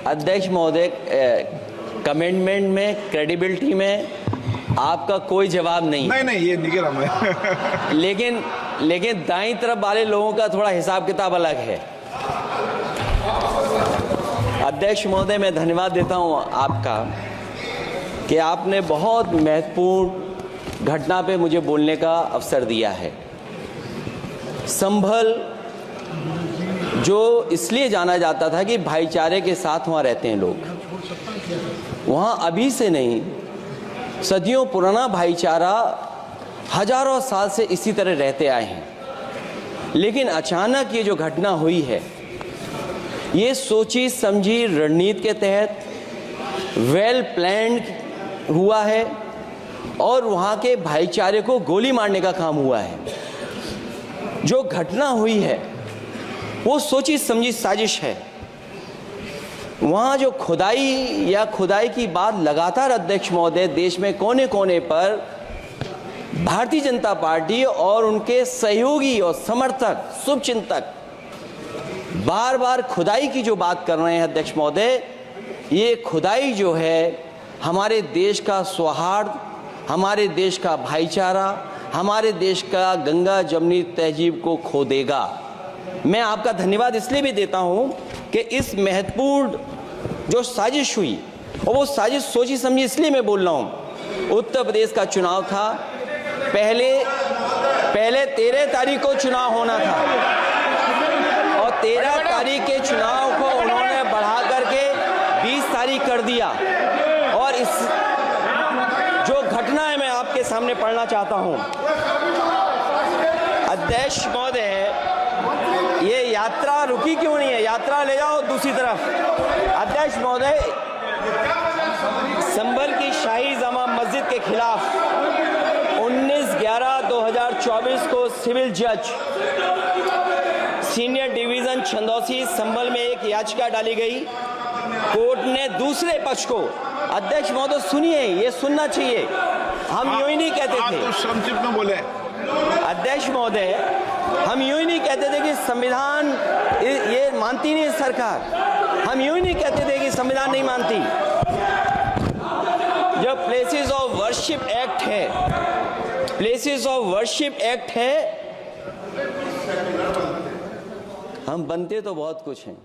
अध्यक्ष महोदय, कमेंटमेंट में, क्रेडिबिलिटी में आपका कोई जवाब नहीं। नहीं, ये नहीं कह रहा मैं। लेकिन दाईं तरफ वाले लोगों का थोड़ा हिसाब किताब अलग है। अध्यक्ष महोदय, मैं धन्यवाद देता हूं आपका कि आपने बहुत महत्वपूर्ण घटना पे मुझे बोलने का अवसर दिया है। संभल जो इसलिए जाना जाता था कि भाईचारे के साथ वहाँ रहते हैं लोग, वहाँ अभी से नहीं, सदियों पुराना भाईचारा हजारों साल से इसी तरह रहते आए हैं। लेकिन अचानक ये जो घटना हुई है, ये सोची समझी रणनीति के तहत वेल प्लान्ड हुआ है और वहाँ के भाईचारे को गोली मारने का काम हुआ है। जो घटना हुई है वो सोची समझी साजिश है। वहाँ जो खुदाई की बात लगातार अध्यक्ष महोदय देश में कोने कोने पर भारतीय जनता पार्टी और उनके सहयोगी और समर्थक, शुभचिंतक बार बार खुदाई की जो बात कर रहे हैं अध्यक्ष महोदय, ये खुदाई जो है हमारे देश का सौहार्द, हमारे देश का भाईचारा, हमारे देश का गंगा जमनी तहजीब को खो देगा। मैं आपका धन्यवाद इसलिए भी देता हूं कि इस महत्वपूर्ण जो साजिश हुई, और वो साजिश सोची समझी इसलिए मैं बोल रहा हूं। उत्तर प्रदेश का चुनाव था, पहले 13 तारीख को चुनाव होना था और 13 तारीख के चुनाव को उन्होंने बढ़ा करके 20 तारीख कर दिया। और इस जो घटना है मैं आपके सामने पढ़ना चाहता हूं। अध्यक्ष महोदय, ये यात्रा रुकी क्यों नहीं है? यात्रा ले जाओ दूसरी तरफ। अध्यक्ष महोदय, संभल की शाही जामा मस्जिद के खिलाफ 19/11/2024 को सिविल जज सीनियर डिवीजन छंदौसी संभल में एक याचिका डाली गई। कोर्ट ने दूसरे पक्ष को, अध्यक्ष महोदय सुनिए, ये सुनना चाहिए, हम यूं ही नहीं कहते थे। आप तो संक्षिप्त में बोले। अध्यक्ष महोदय, हम यूं ही नहीं कहते थे कि संविधान ये मानती नहीं सरकार। हम यूं ही नहीं कहते थे कि संविधान नहीं मानती। जो प्लेसेस ऑफ वर्शिप एक्ट है, प्लेसेस ऑफ वर्शिप एक्ट है, हम बनते तो बहुत कुछ हैं।